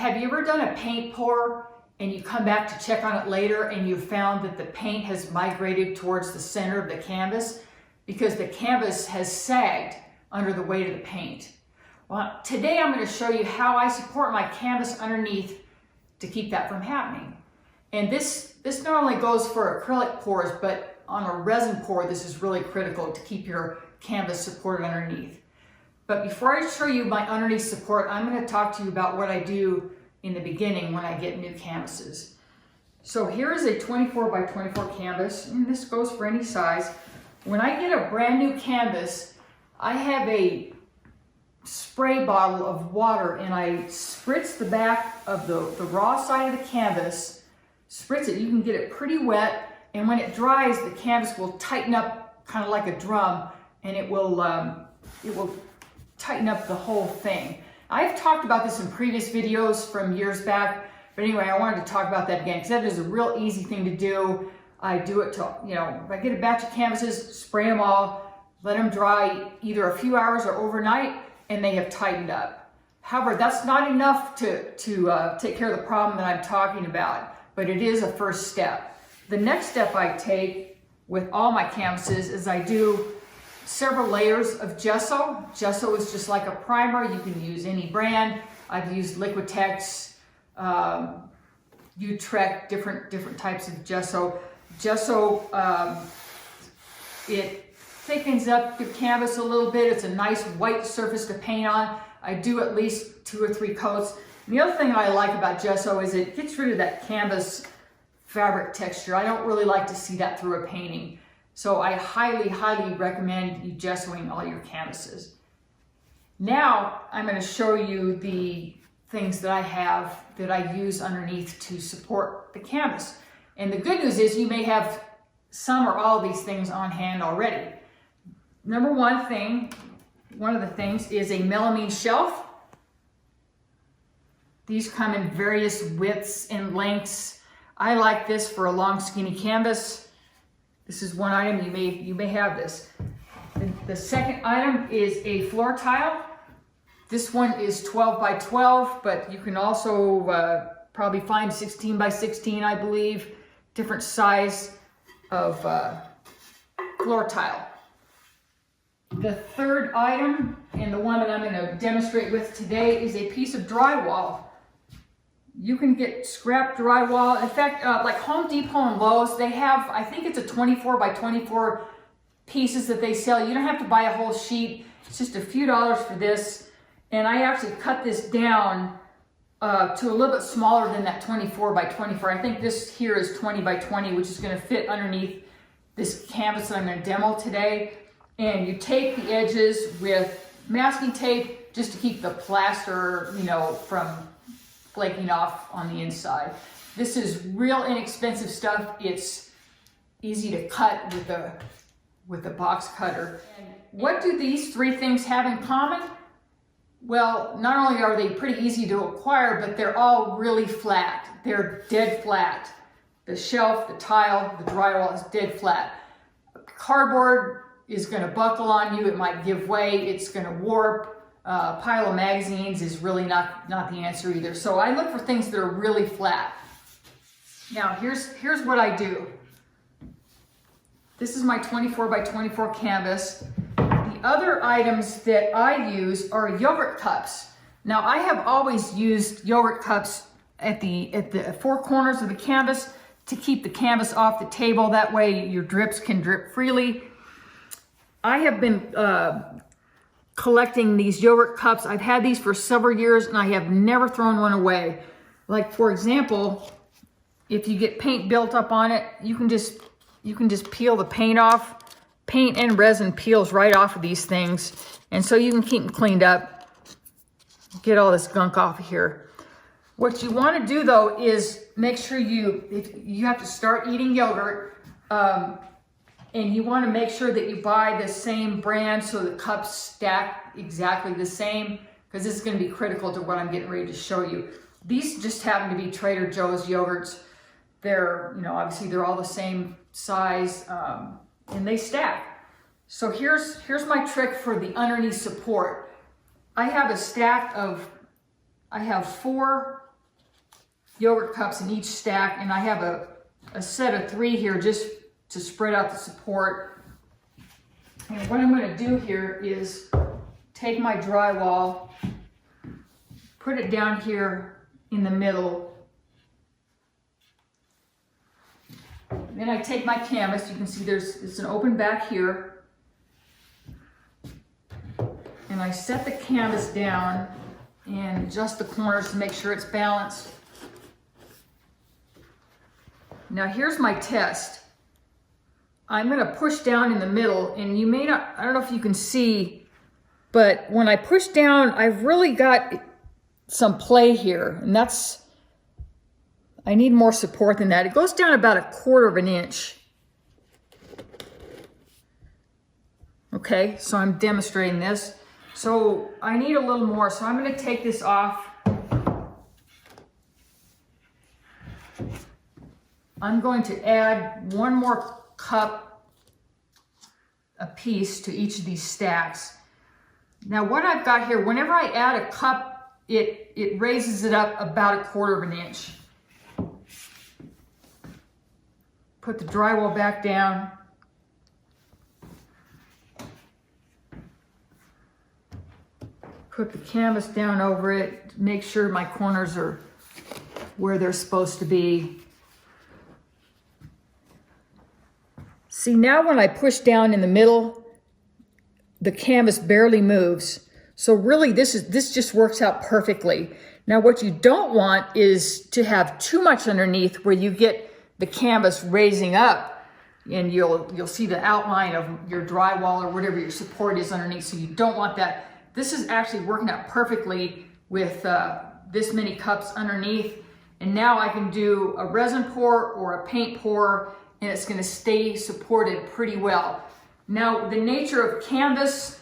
Have you ever done a paint pour and you come back to check on it later and you found that the paint has migrated towards the center of the canvas because the canvas has sagged under the weight of the paint? Well, today I'm going to show you how I support my canvas underneath to keep that from happening. And this not only goes for acrylic pours, but on a resin pour, this is really critical to keep your canvas supported underneath. But before I show you my underneath support, I'm going to talk to you about what I do in the beginning when I get new canvases. So here is a 24 by 24 canvas, and this goes for any size. When I get a brand new canvas, I have a spray bottle of water and I spritz the back of the raw side of the canvas, spritz it. You can get it pretty wet, and when it dries, the canvas will tighten up kind of like a drum, and it will tighten up the whole thing. I've talked about this in previous videos from years back, but anyway, I wanted to talk about that again because that is a real easy thing to do. I do it to, if I get a batch of canvases, spray them all, let them dry either a few hours or overnight, and they have tightened up. However, that's not enough to take care of the problem that I'm talking about, but it is a first step. The next step I take with all my canvases is I do several layers of gesso. Gesso is just like a primer. You can use any brand. I've used Liquitex, Utrecht, different types of gesso. Gesso, it thickens up the canvas a little bit. It's a nice white surface to paint on. I do at least 2 or 3 coats. And the other thing I like about gesso is it gets rid of that canvas fabric texture. I don't really like to see that through a painting. So I highly, highly recommend you gessoing all your canvases. Now I'm going to show you the things that I have that I use underneath to support the canvas. And the good news is you may have some or all of these things on hand already. Number one of the things is a melamine shelf. These come in various widths and lengths. I like this for a long skinny canvas. This is one item, you may have this. The second item is a floor tile. This one is 12 by 12, but you can also probably find 16 by 16, I believe, different size of floor tile. The third item, and the one that I'm going to demonstrate with today, is a piece of drywall. You can get scrap drywall. In fact, like Home Depot and Lowe's, they have, I think it's a 24 by 24 pieces that they sell. You don't have to buy a whole sheet. It's just a few dollars for this. And I actually cut this down to a little bit smaller than that 24 by 24. I think this here is 20 by 20, which is going to fit underneath this canvas that I'm going to demo today. And you tape the edges with masking tape just to keep the plaster, from flaking off on the inside. This is real inexpensive stuff. It's easy to cut with a box cutter. And what do these 3 things have in common? Well, not only are they pretty easy to acquire, but they're all really flat. They're dead flat. The shelf, the tile, the drywall is dead flat. Cardboard is going to buckle on you. It might give way. It's going to warp. Pile of magazines is really not the answer either. So I look for things that are really flat. Now here's what I do. This is my 24 by 24 canvas. The other items that I use are yogurt cups. Now I have always used yogurt cups at the 4 corners of the canvas to keep the canvas off the table. That way your drips can drip freely. I have been collecting these yogurt cups. I've had these for several years and I have never thrown one away. Like, for example, if you get paint built up on it, you can just peel the paint off. Paint and resin peels right off of these things, and so you can keep them cleaned up, get all this gunk off of here. What you want to do though is make sure if you have to start eating yogurt, and you want to make sure that you buy the same brand so the cups stack exactly the same, because this is going to be critical to what I'm getting ready to show you. These just happen to be Trader Joe's yogurts. They're, obviously they're all the same size, and they stack. So here's my trick for the underneath support. I have 4 yogurt cups in each stack, and I have a set of 3 here just to spread out the support. And what I'm going to do here is take my drywall, put it down here in the middle. Then I take my canvas. You can see it's an open back here. And I set the canvas down and adjust the corners to make sure it's balanced. Now here's my test. I'm going to push down in the middle, and you may not, I don't know if you can see, but when I push down, I've really got some play here, and I need more support than that. It goes down about 1/4 of an inch. Okay, so I'm demonstrating this. So I need a little more, so I'm going to take this off. I'm going to add 1 more cup a piece to each of these stacks. Now what I've got here, whenever I add a cup, it raises it up about 1/4 of an inch. Put the drywall back down. Put the canvas down over it. Make sure my corners are where they're supposed to be. See, now when I push down in the middle, the canvas barely moves. So really this just works out perfectly. Now what you don't want is to have too much underneath where you get the canvas raising up, and you'll see the outline of your drywall or whatever your support is underneath. So you don't want that. This is actually working out perfectly with this many cups underneath. And now I can do a resin pour or a paint pour, and it's going to stay supported pretty well. Now the nature of canvas,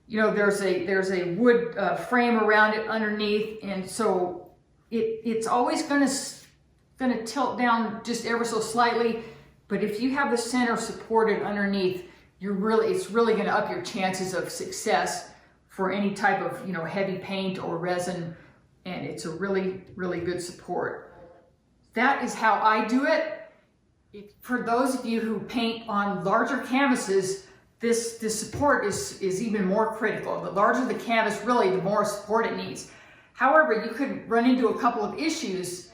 you know, there's a wood frame around it underneath, and so it's always going to tilt down just ever so slightly. But if you have the center supported underneath, it's really going to up your chances of success for any type of, you know, heavy paint or resin, and it's a really, really good support. That is how I do it. For those of you who paint on larger canvases, this support is even more critical. The larger the canvas, really, the more support it needs. However, you could run into a couple of issues.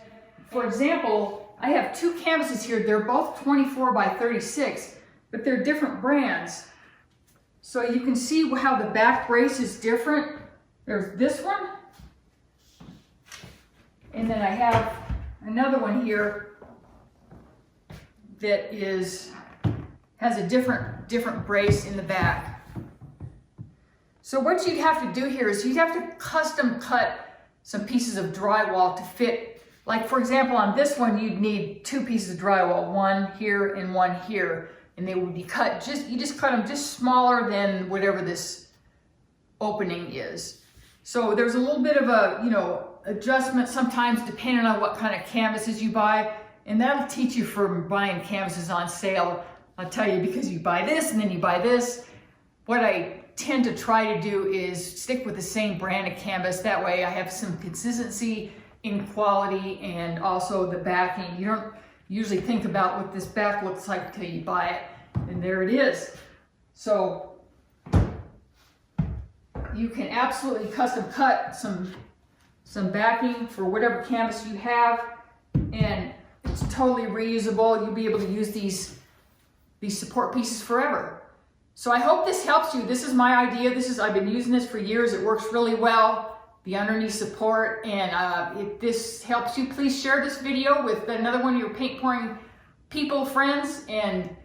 For example, I have 2 canvases here. They're both 24 by 36, but they're different brands. So you can see how the back brace is different. There's this one, and then I have another one here that has a different brace in the back. So what you'd have to do here is you'd have to custom cut some pieces of drywall to fit. Like for example, on this one, you'd need 2 pieces of drywall, 1 here and 1 here. And they would be cut, you just cut them just smaller than whatever this opening is. So there's a little bit of a, you know, adjustment sometimes depending on what kind of canvases you buy. And that'll teach you from buying canvases on sale. I'll tell you, because you buy this and then you buy this. What I tend to try to do is stick with the same brand of canvas. That way I have some consistency in quality and also the backing. You don't usually think about what this back looks like until you buy it, and there it is. So you can absolutely custom cut some backing for whatever canvas you have, and it's totally reusable. You'll be able to use these support pieces forever. So I hope this helps you. This is my idea. I've been using this for years. It works really well. The underneath support, and if this helps you, please share this video with another one of your paint pouring people, friends, and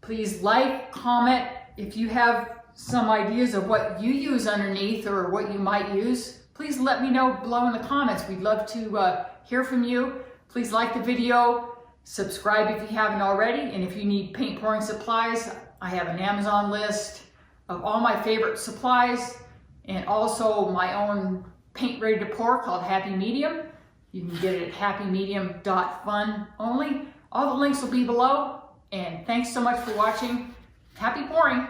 please like, comment. If you have some ideas of what you use underneath or what you might use, please let me know below in the comments. We'd love to hear from you. Please like the video, subscribe if you haven't already, and if you need paint pouring supplies, I have an Amazon list of all my favorite supplies, and also my own paint ready to pour called Happy Medium. You can get it at happymedium.fun only. All the links will be below, and thanks so much for watching. Happy pouring!